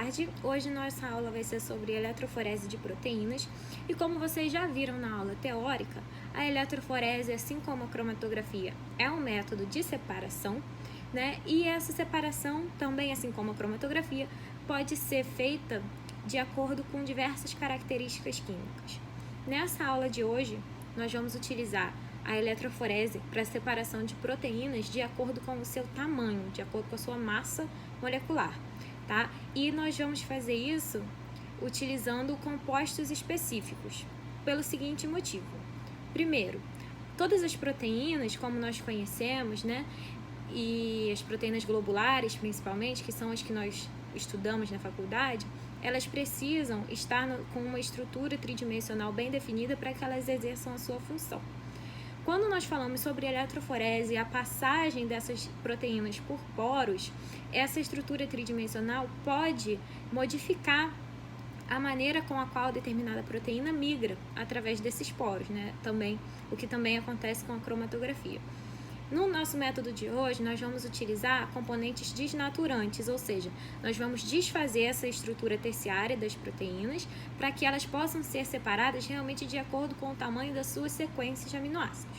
tarde. Hoje nossa aula vai ser sobre eletroforese de proteínas e como vocês já viram na aula teórica, a eletroforese, assim como a cromatografia, é um método de separação, né? E essa separação também, assim como a cromatografia, pode ser feita de acordo com diversas características químicas. Nessa aula de hoje, nós vamos utilizar a eletroforese para separação de proteínas de acordo com o seu tamanho, de acordo com a sua massa molecular, tá? E nós vamos fazer isso utilizando compostos específicos, pelo seguinte motivo. Primeiro, todas as proteínas, como nós conhecemos, né, e as proteínas globulares, principalmente, que são as que nós estudamos na faculdade, elas precisam estar com uma estrutura tridimensional bem definida para que elas exerçam a sua função. Quando nós falamos sobre eletroforese e a passagem dessas proteínas por poros, essa estrutura tridimensional pode modificar a maneira com a qual determinada proteína migra através desses poros, né? O que também acontece com a cromatografia. No nosso método de hoje, nós vamos utilizar componentes desnaturantes, ou seja, nós vamos desfazer essa estrutura terciária das proteínas para que elas possam ser separadas realmente de acordo com o tamanho das suas sequências de aminoácidos.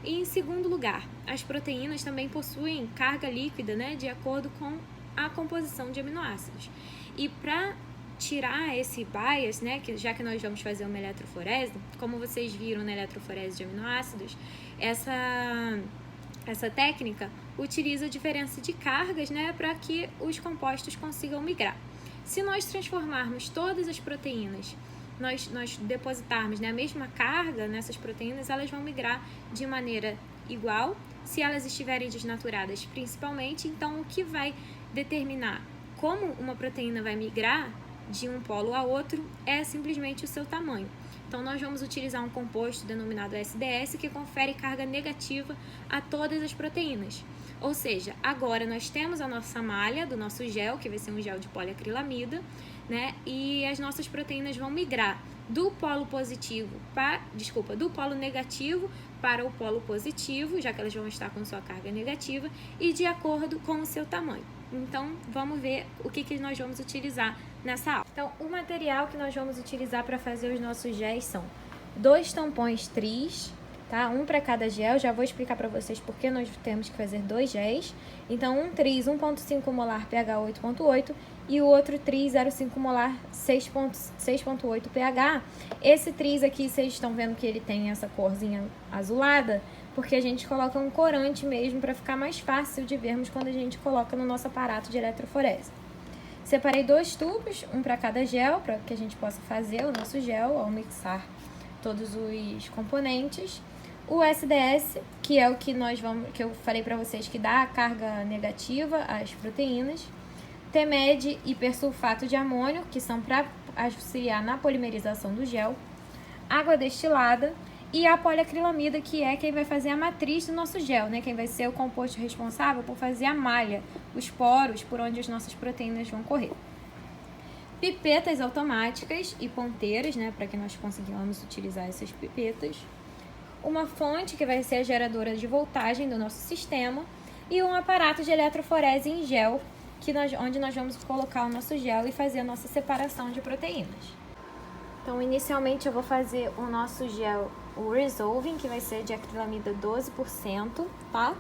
E em segundo lugar, as proteínas também possuem carga líquida, né, de acordo com a composição de aminoácidos. E para tirar esse bias, né, já que nós vamos fazer uma eletroforese, como vocês viram na eletroforese de aminoácidos, essa técnica utiliza a diferença de cargas, né, para que os compostos consigam migrar. Se nós transformarmos todas as proteínas, nós depositarmos, né, a mesma carga nessas proteínas, elas vão migrar de maneira igual, se elas estiverem desnaturadas principalmente. Então, o que vai determinar como uma proteína vai migrar de um polo a outro é simplesmente o seu tamanho. Então, nós vamos utilizar um composto denominado SDS que confere carga negativa a todas as proteínas. Ou seja, agora nós temos a nossa malha do nosso gel, que vai ser um gel de poliacrilamida, né? E as nossas proteínas vão migrar do polo negativo para o polo positivo, já que elas vão estar com sua carga negativa, e de acordo com o seu tamanho. Então, vamos ver o que nós vamos utilizar nessa aula. Então, o material que nós vamos utilizar para fazer os nossos géis são 2 tampões tris, tá? Um para cada gel. Já vou explicar para vocês por que nós temos que fazer 2 géis. Então, um tris 1,5 molar pH 8,8 e o outro tris 0,5 molar 6,8 pH. Esse tris aqui, vocês estão vendo que ele tem essa corzinha azulada, porque a gente coloca um corante mesmo para ficar mais fácil de vermos quando a gente coloca no nosso aparato de eletroforese. Separei 2 tubos, um para cada gel, para que a gente possa fazer o nosso gel ao mixar todos os componentes. O SDS, que é o que eu falei para vocês que dá a carga negativa às proteínas. TMED e hipersulfato de amônio, que são para auxiliar na polimerização do gel. Água destilada. E a poliacrilamida, que é quem vai fazer a matriz do nosso gel, né? Quem vai ser o composto responsável por fazer a malha, os poros por onde as nossas proteínas vão correr. Pipetas automáticas e ponteiras, né? Para que nós consigamos utilizar essas pipetas. Uma fonte, que vai ser a geradora de voltagem do nosso sistema. E um aparato de eletroforese em gel, onde nós vamos colocar o nosso gel e fazer a nossa separação de proteínas. Então, inicialmente eu vou fazer o nosso gel, o Resolving, que vai ser de acrilamida 12%, tá?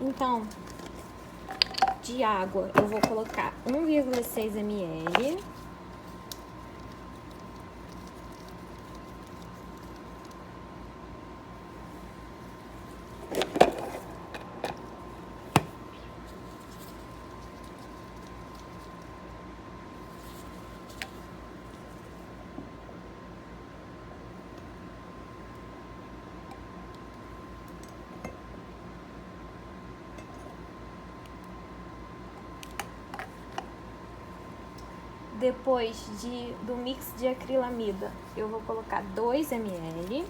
Então, de água eu vou colocar 1,6 ml. Depois do mix de acrilamida, eu vou colocar 2 ml.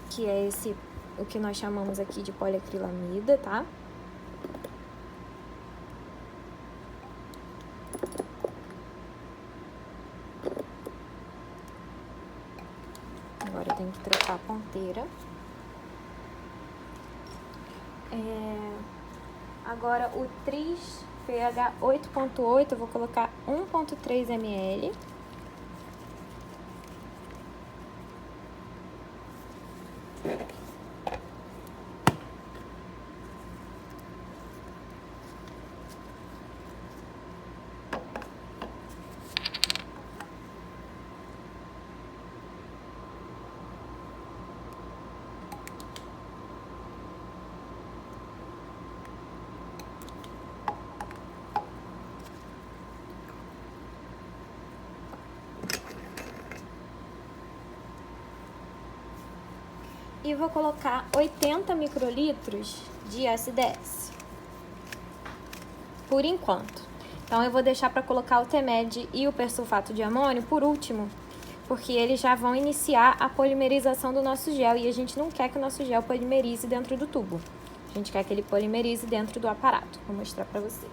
Que é o que nós chamamos aqui de poliacrilamida, tá? Agora eu tenho que trocar a ponteira. Agora o Tris pH 8.8, eu vou colocar 1.3 ml. E vou colocar 80 microlitros de SDS, por enquanto. Então, eu vou deixar para colocar o TMED e o persulfato de amônio por último, porque eles já vão iniciar a polimerização do nosso gel e a gente não quer que o nosso gel polimerize dentro do tubo. A gente quer que ele polimerize dentro do aparato. Vou mostrar para vocês.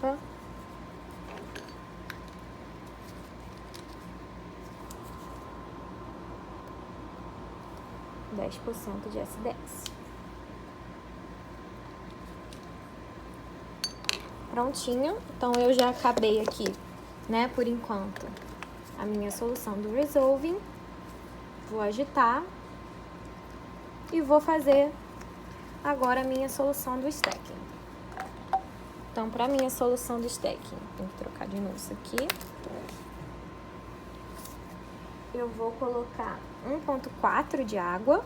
Ó. 10% de SDS. Prontinho. Então, eu já acabei aqui, né, por enquanto, a minha solução do Resolving. Vou agitar. E vou fazer agora a minha solução do Stacking. Então, para minha solução do Stacking, tem que trocar de novo isso aqui. Eu vou colocar 1.4 de água.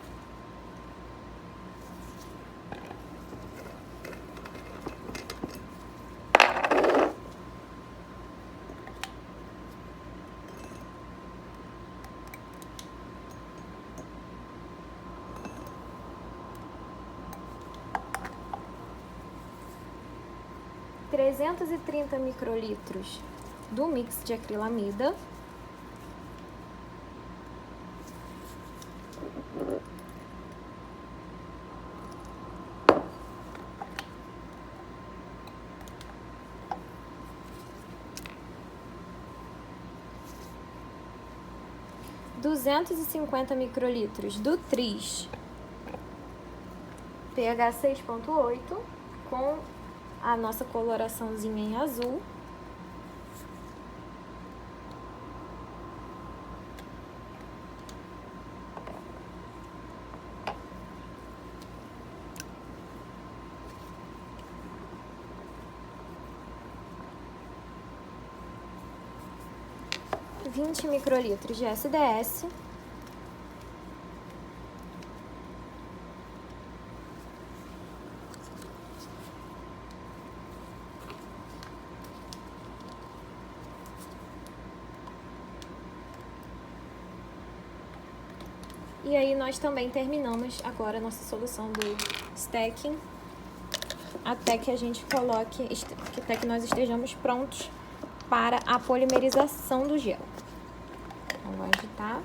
e 330 microlitros do mix de acrilamida. e 250 microlitros do Tris pH 6.8 com a nossa coloraçãozinha em azul. E 20 microlitros de SDS. E aí nós também terminamos agora a nossa solução do Stacking, até que a gente coloque, até que nós estejamos prontos para a polimerização do gel. Então, vou agitar.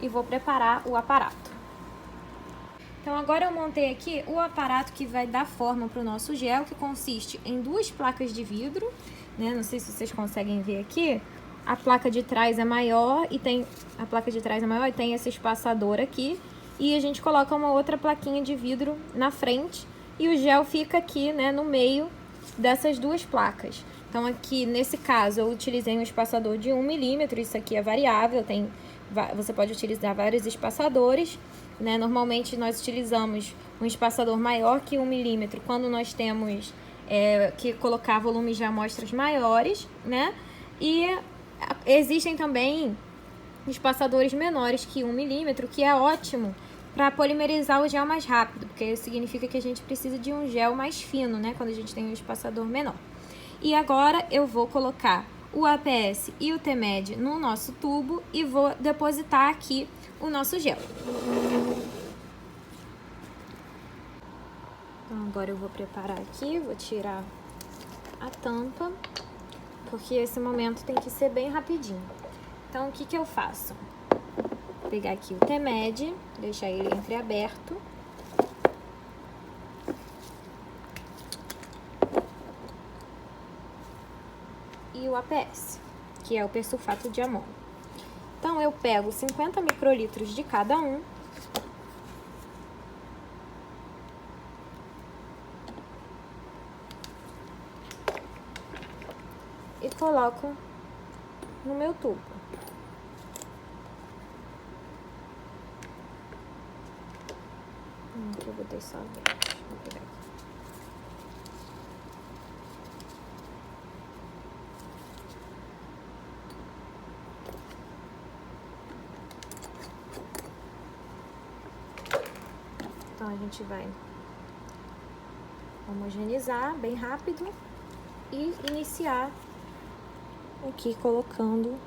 E vou preparar o aparato. Então, agora eu montei aqui o aparato que vai dar forma para o nosso gel, que consiste em 2 placas de vidro, né? Não sei se vocês conseguem ver aqui. A placa de trás é maior e tem esse espaçador aqui. E a gente coloca uma outra plaquinha de vidro na frente e o gel fica aqui, né, no meio dessas 2 placas. Então, aqui, nesse caso, eu utilizei um espaçador de 1 milímetro. Isso aqui é variável, você pode utilizar vários espaçadores, né? Normalmente, nós utilizamos um espaçador maior que 1 milímetro quando nós temos que colocar volumes de amostras maiores, né? E existem também espaçadores menores que 1 milímetro, que é ótimo para polimerizar o gel mais rápido, porque isso significa que a gente precisa de um gel mais fino, né? Quando a gente tem um espaçador menor. E agora eu vou colocar o APS e o TMED no nosso tubo e vou depositar aqui o nosso gel. Então, agora eu vou preparar aqui, vou tirar a tampa, porque esse momento tem que ser bem rapidinho. Então, o que eu faço? pegar aqui o T-Med, deixar ele entreaberto. E o APS, que é o persulfato de amônio. Então, eu pego 50 microlitros de cada um. E coloco no meu tubo. Aqui eu botei só verde. Vou pegar aqui. Então, a gente vai homogeneizar bem rápido e iniciar aqui colocando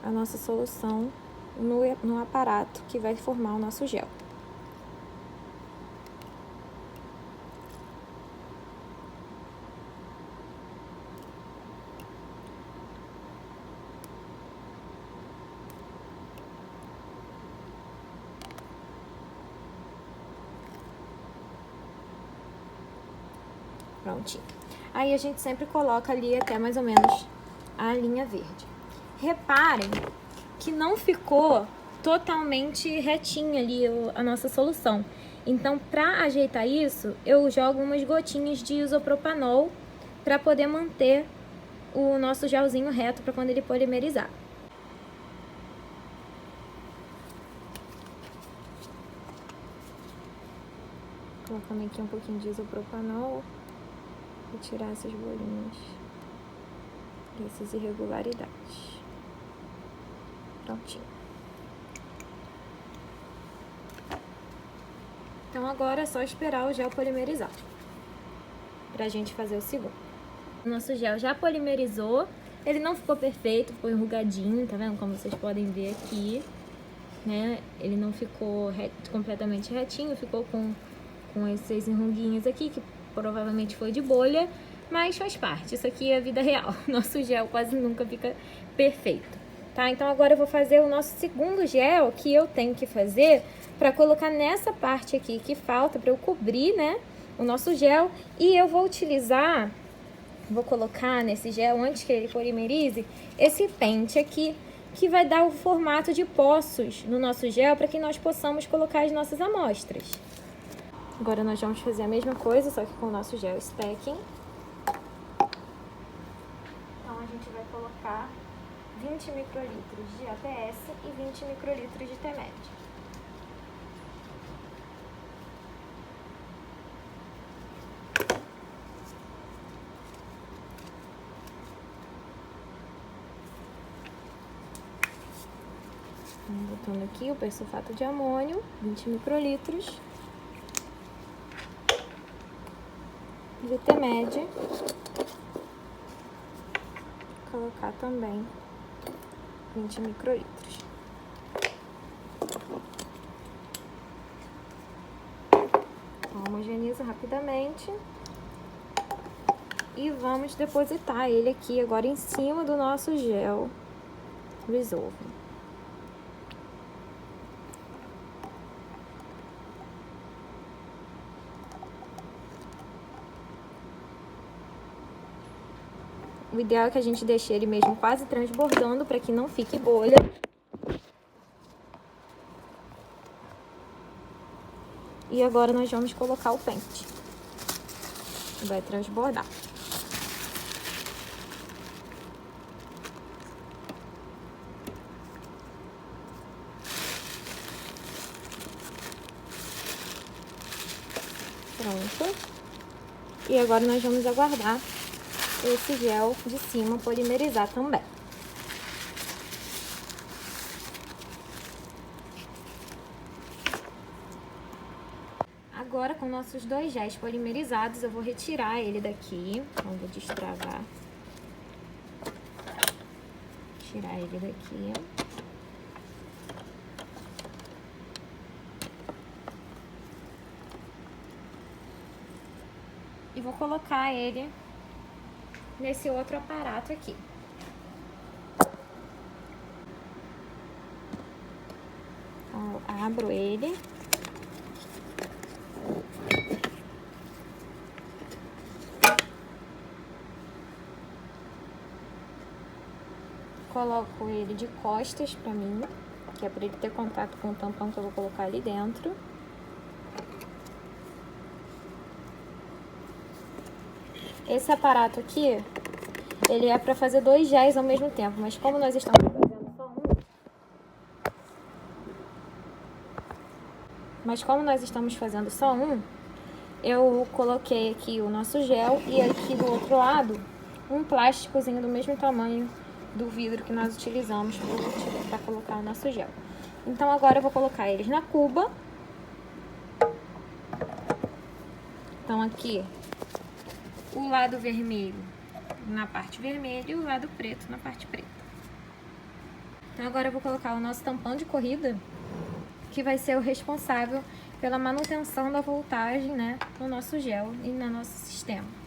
a nossa solução no aparato que vai formar o nosso gel. Prontinho. Aí a gente sempre coloca ali até mais ou menos a linha verde. Reparem que não ficou totalmente retinha ali a nossa solução. Então, para ajeitar isso, eu jogo umas gotinhas de isopropanol para poder manter o nosso gelzinho reto para quando ele polimerizar. Colocando aqui um pouquinho de isopropanol. Vou tirar essas bolinhas, essas irregularidades. Prontinho. Então agora é só esperar o gel polimerizar pra gente fazer o segundo. O nosso gel já polimerizou, ele não ficou perfeito, ficou enrugadinho, tá vendo? Como vocês podem ver aqui, né? Ele não ficou completamente retinho, ficou com esses enruguinhos aqui, que provavelmente foi de bolha, mas faz parte, isso aqui é a vida real. Nosso gel quase nunca fica perfeito, tá? Então agora eu vou fazer o nosso segundo gel, que eu tenho que fazer para colocar nessa parte aqui que falta, para eu cobrir, né, o nosso gel. E eu vou utilizar, vou colocar nesse gel, antes que ele polimerize, esse pente aqui, que vai dar o formato de poços no nosso gel, para que nós possamos colocar as nossas amostras. Agora nós vamos fazer a mesma coisa, só que com o nosso gel stacking. Então a gente vai colocar 20 microlitros de APS e 20 microlitros de T-Med. Botando aqui o persulfato de amônio, 20 microlitros. De T-Med, colocar também 20 microlitros. Homogeniza rapidamente e vamos depositar ele aqui agora em cima do nosso gel Resolve. O ideal é que a gente deixe ele mesmo quase transbordando para que não fique bolha. E agora nós vamos colocar o pente. Vai transbordar. Pronto. E agora nós vamos aguardar esse gel de cima polimerizar também. Agora, com nossos dois géis polimerizados, eu vou retirar ele daqui. Então, vou destravar. Tirar ele daqui. E vou colocar ele nesse outro aparato aqui. Então, eu abro ele. Coloco ele de costas pra mim, que é para ele ter contato com o tampão que eu vou colocar ali dentro. Esse aparato aqui, ele é para fazer 2 géis ao mesmo tempo, mas como nós estamos fazendo só um, eu coloquei aqui o nosso gel e aqui do outro lado um plásticozinho do mesmo tamanho do vidro que nós utilizamos para colocar o nosso gel. Então agora eu vou colocar eles na cuba. Então aqui o lado vermelho na parte vermelha e o lado preto na parte preta. Então agora eu vou colocar o nosso tampão de corrida, que vai ser o responsável pela manutenção da voltagem, né, no nosso gel e no nosso sistema.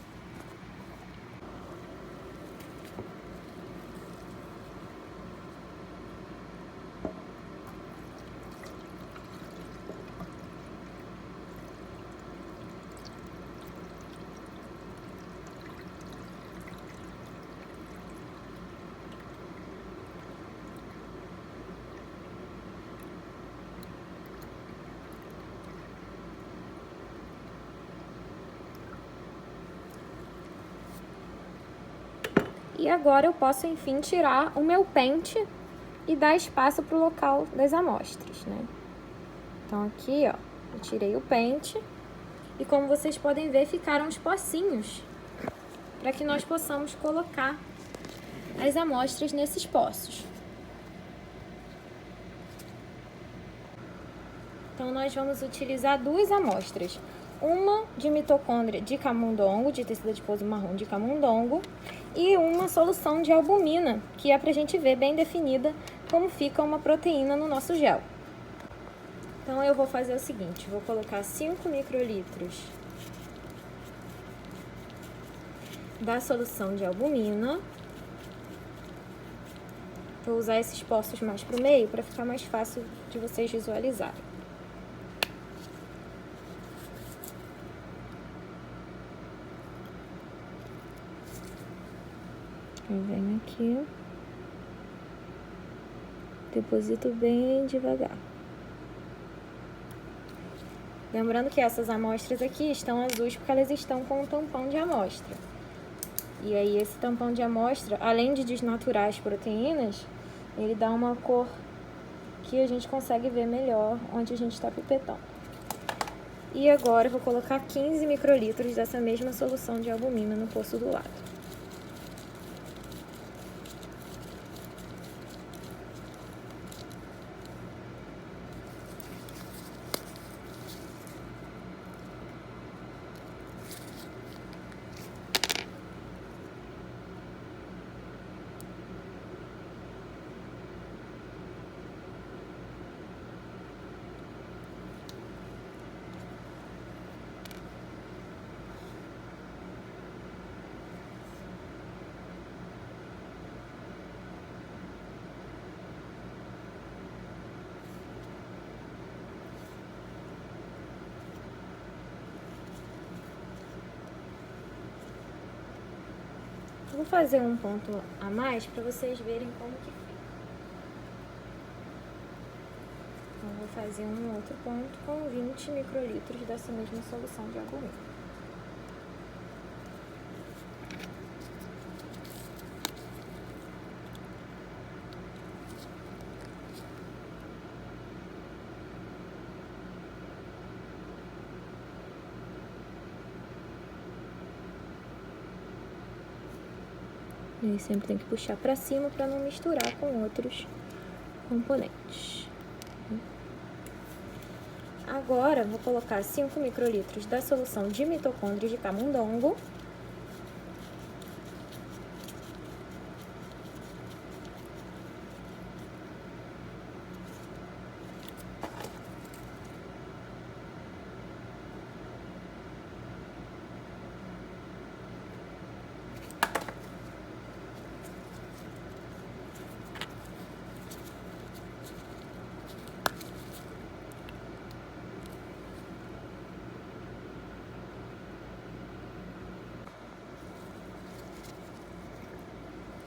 E agora eu posso, enfim, tirar o meu pente e dar espaço para o local das amostras, né? Então aqui, ó, eu tirei o pente e como vocês podem ver, ficaram os pocinhos para que nós possamos colocar as amostras nesses poços. Então nós vamos utilizar 2 amostras. Uma de mitocôndria de camundongo, de tecido adiposo marrom de camundongo, e uma solução de albumina, que é pra gente ver bem definida como fica uma proteína no nosso gel. Então eu vou fazer o seguinte, vou colocar 5 microlitros da solução de albumina. Vou usar esses poços mais pro meio para ficar mais fácil de vocês visualizarem. Eu venho aqui, deposito bem devagar. Lembrando que essas amostras aqui estão azuis porque elas estão com um tampão de amostra. E aí esse tampão de amostra, além de desnaturar as proteínas, ele dá uma cor que a gente consegue ver melhor onde a gente está pipetando. E agora eu vou colocar 15 microlitros dessa mesma solução de albumina no poço do lado. Vou fazer um ponto a mais para vocês verem como que fica. Então, vou fazer um outro ponto com 20 microlitros dessa mesma solução de albumina. E aí sempre tem que puxar para cima para não misturar com outros componentes. Agora, vou colocar 5 microlitros da solução de mitocôndrias de camundongo.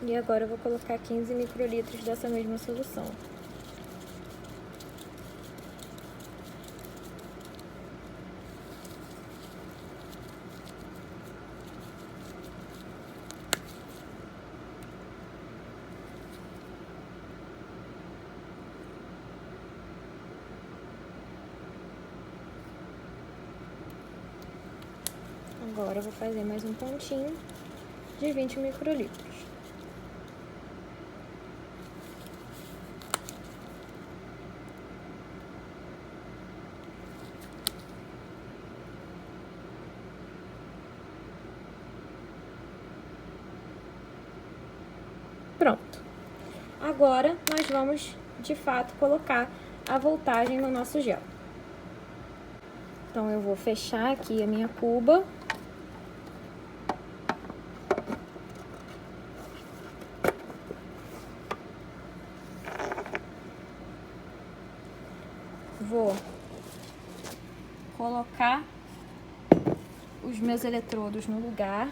E agora eu vou colocar 15 microlitros dessa mesma solução. Agora eu vou fazer mais um pontinho de 20 microlitros. Pronto. Agora nós vamos, de fato, colocar a voltagem no nosso gel. Então eu vou fechar aqui a minha cuba. Vou colocar os meus eletrodos no lugar.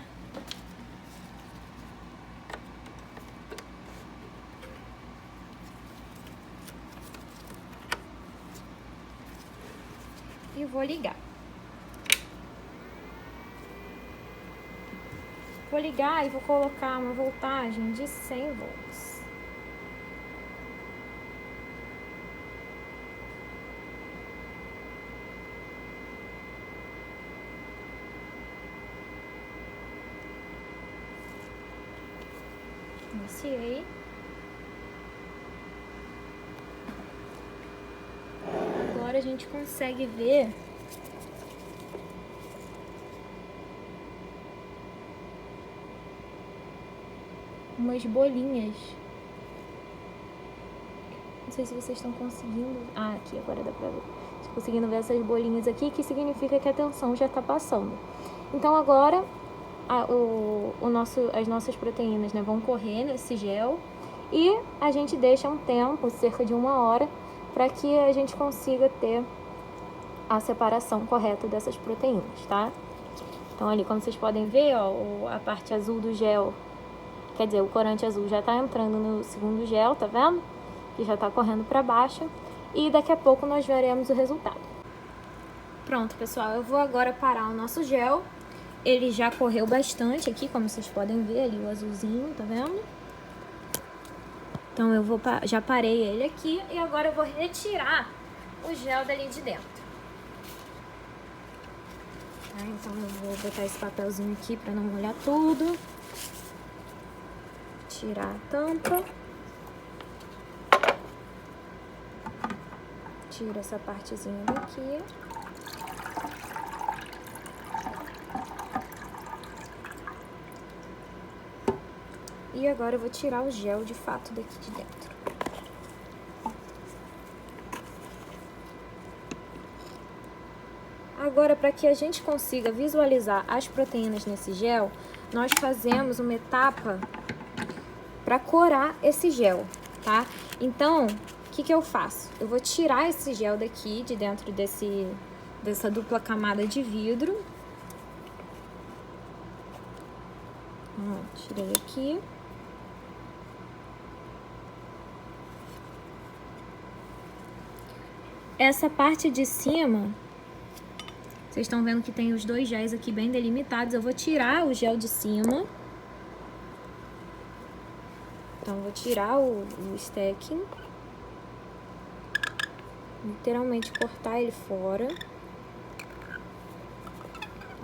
E vou ligar. Vou ligar e vou colocar uma voltagem de 100 volts. Iniciei. Agora a gente consegue ver umas bolinhas. Não sei se vocês estão conseguindo. Ah, aqui agora dá pra ver. Estou conseguindo ver essas bolinhas aqui, que significa que a tensão já está passando. Então agora as nossas proteínas, né, vão correr nesse gel e a gente deixa um tempo, cerca de 1 hora, para que a gente consiga ter a separação correta dessas proteínas, tá? Então ali, como vocês podem ver, ó, a parte azul do gel, quer dizer, o corante azul já tá entrando no segundo gel, tá vendo? Que já tá correndo para baixo, e daqui a pouco nós veremos o resultado. Pronto, pessoal, eu vou agora parar o nosso gel. Ele já correu bastante aqui, como vocês podem ver ali, o azulzinho, tá vendo? Então eu já parei ele aqui e agora eu vou retirar o gel dali de dentro. Tá, então eu vou botar esse papelzinho aqui para não molhar tudo. Tirar a tampa. Tira essa partezinha daqui. E agora eu vou tirar o gel de fato daqui de dentro. Agora, para que a gente consiga visualizar as proteínas nesse gel, nós fazemos uma etapa para corar esse gel, tá? Então, o que eu faço? Eu vou tirar esse gel daqui, de dentro dessa dupla camada de vidro. Tirei aqui. Essa parte de cima, vocês estão vendo que tem os dois géis aqui bem delimitados. Eu vou tirar o gel de cima. Então, eu vou tirar o stacking. Literalmente cortar ele fora. Tá,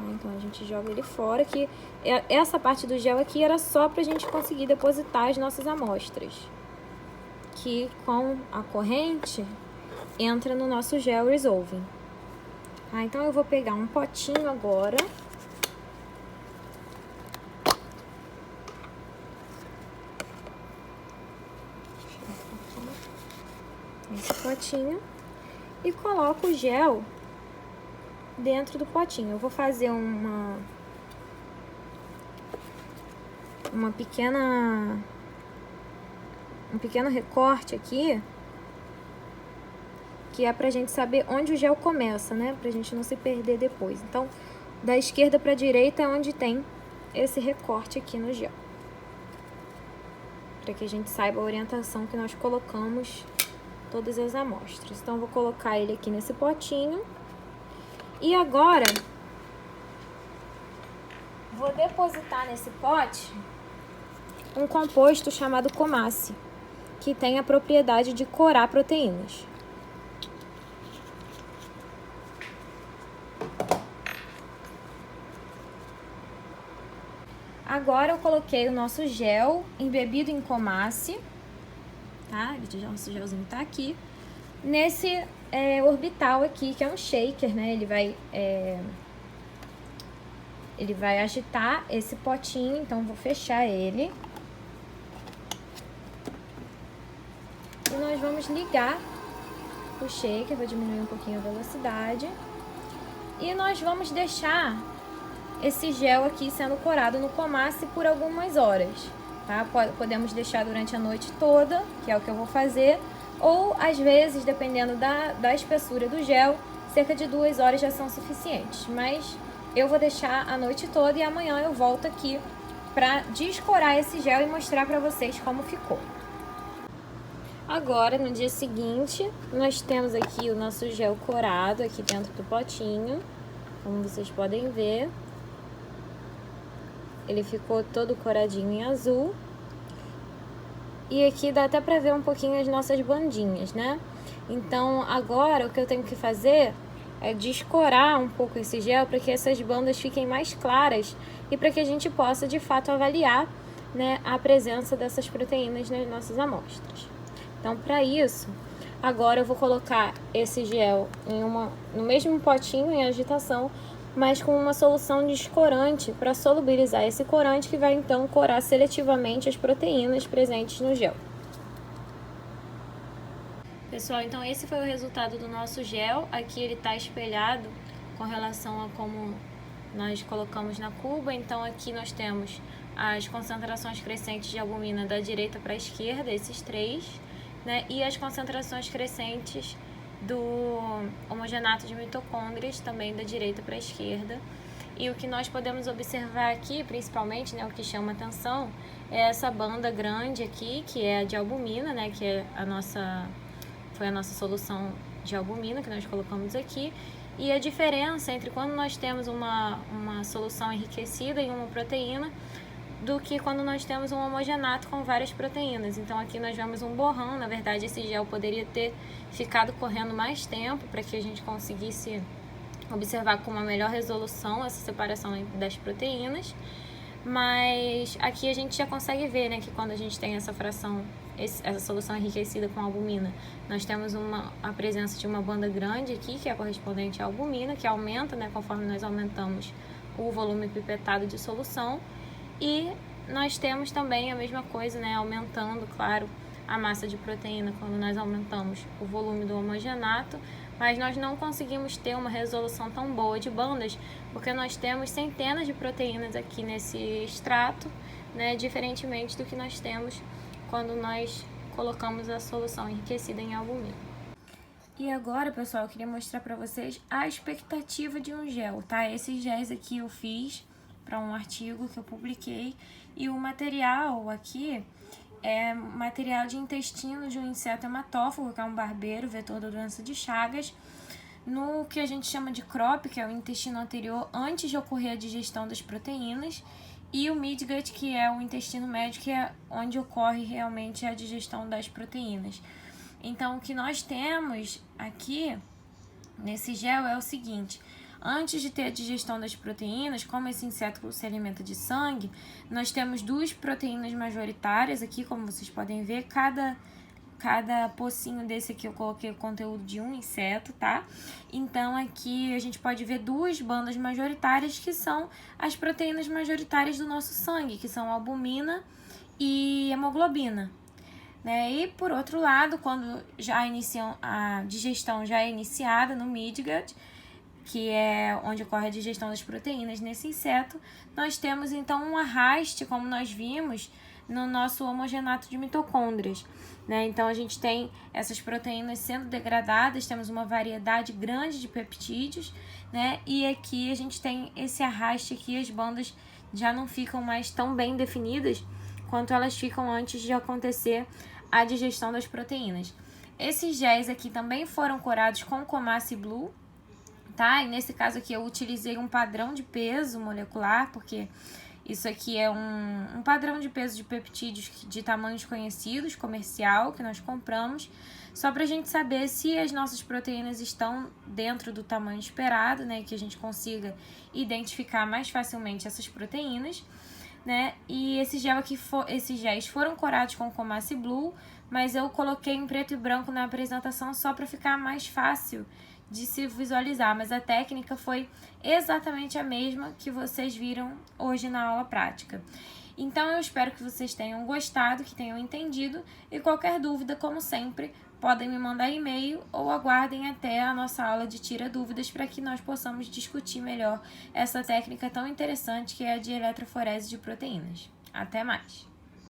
então, a gente joga ele fora. Que essa parte do gel aqui era só pra gente conseguir depositar as nossas amostras. Que com a corrente entra no nosso gel Resolving. Tá, então eu vou pegar um potinho agora. Esse potinho. E coloco o gel dentro do potinho. Eu vou fazer um pequeno recorte aqui, que é pra gente saber onde o gel começa, né? Pra gente não se perder depois. Então, da esquerda pra direita é onde tem esse recorte aqui no gel. para que a gente saiba a orientação que nós colocamos todas as amostras. Então, vou colocar ele aqui nesse potinho. E agora, vou depositar nesse pote um composto chamado Comace, que tem a propriedade de corar proteínas. Agora eu coloquei o nosso gel embebido em Comace, tá? O nosso gelzinho tá aqui. Nesse orbital aqui, que é um shaker, né? Ele vai agitar esse potinho, então vou fechar ele. E nós vamos ligar o shaker, vou diminuir um pouquinho a velocidade. E nós vamos deixar esse gel aqui sendo corado no Comace por algumas horas, tá? Podemos deixar durante a noite toda, que é o que eu vou fazer, ou às vezes, dependendo da espessura do gel, cerca de 2 horas já são suficientes. Mas eu vou deixar a noite toda e amanhã eu volto aqui para descorar esse gel e mostrar para vocês como ficou. Agora, no dia seguinte, nós temos aqui o nosso gel corado aqui dentro do potinho, como vocês podem ver. Ele ficou todo coradinho em azul. E aqui dá até pra ver um pouquinho as nossas bandinhas, né? Então, agora o que eu tenho que fazer é descorar um pouco esse gel para que essas bandas fiquem mais claras e para que a gente possa, de fato, avaliar, né, a presença dessas proteínas nas nossas amostras. Então, para isso, agora eu vou colocar esse gel no mesmo potinho em agitação, mas com uma solução descorante para solubilizar esse corante que vai então corar seletivamente as proteínas presentes no gel. Pessoal, então esse foi o resultado do nosso gel. Aqui ele está espelhado com relação a como nós colocamos na cuba. Então aqui nós temos as concentrações crescentes de albumina da direita para a esquerda, esses três, né? E as concentrações crescentes do homogenato de mitocôndrias, também da direita para a esquerda. E o que nós podemos observar aqui, principalmente, né, o que chama atenção, é essa banda grande aqui, que é a de albumina, né, que é foi a nossa solução de albumina que nós colocamos aqui. E a diferença entre quando nós temos uma solução enriquecida em uma proteína do que quando nós temos um homogenato com várias proteínas. Então aqui nós vemos um borrão. Na verdade, esse gel poderia ter ficado correndo mais tempo para que a gente conseguisse observar com uma melhor resolução essa separação das proteínas. Mas aqui a gente já consegue ver, né, que quando a gente tem essa fração, essa solução enriquecida com albumina, nós temos a presença de uma banda grande aqui, que é correspondente à albumina, que aumenta, né, conforme nós aumentamos o volume pipetado de solução. E nós temos também a mesma coisa, né, aumentando, claro, a massa de proteína quando nós aumentamos o volume do homogenato, mas nós não conseguimos ter uma resolução tão boa de bandas, porque nós temos centenas de proteínas aqui nesse extrato, né, diferentemente do que nós temos quando nós colocamos a solução enriquecida em albumina. E agora, pessoal, eu queria mostrar para vocês a expectativa de um gel, tá? Esses géis aqui eu fiz para um artigo que eu publiquei, e o material aqui é material de intestino de um inseto hematófago, que é um barbeiro, vetor da doença de Chagas, no que a gente chama de crop, que é o intestino anterior antes de ocorrer a digestão das proteínas, e o midgut, que é o intestino médio, que é onde ocorre realmente a digestão das proteínas. Então, o que nós temos aqui nesse gel é o seguinte: antes de ter a digestão das proteínas, como esse inseto se alimenta de sangue, nós temos 2 proteínas majoritárias aqui, como vocês podem ver. Cada pocinho desse aqui eu coloquei o conteúdo de um inseto, tá? Então aqui a gente pode ver 2 bandas majoritárias, que são as proteínas majoritárias do nosso sangue, que são albumina e hemoglobina, né? E por outro lado, quando a digestão já é iniciada no midgut, que é onde ocorre a digestão das proteínas nesse inseto, nós temos então um arraste, como nós vimos no nosso homogenato de mitocôndrias, né? Então a gente tem essas proteínas sendo degradadas, temos uma variedade grande de peptídeos, né? E aqui a gente tem esse arraste aqui, as bandas já não ficam mais tão bem definidas quanto elas ficam antes de acontecer a digestão das proteínas. Esses géis aqui também foram curados com Comasi Blue, tá? E nesse caso aqui eu utilizei um padrão de peso molecular, porque isso aqui é um padrão de peso de peptídeos de tamanhos conhecidos, comercial, que nós compramos, só pra gente saber se as nossas proteínas estão dentro do tamanho esperado, né? Que a gente consiga identificar mais facilmente essas proteínas, né? E esse gel aqui, esses géis foram curados com Comasi Blue, mas eu coloquei em preto e branco na apresentação só para ficar mais fácil de se visualizar, mas a técnica foi exatamente a mesma que vocês viram hoje na aula prática. Então eu espero que vocês tenham gostado, que tenham entendido, e qualquer dúvida, como sempre, podem me mandar e-mail ou aguardem até a nossa aula de Tira Dúvidas para que nós possamos discutir melhor essa técnica tão interessante que é a de eletroforese de proteínas. Até mais!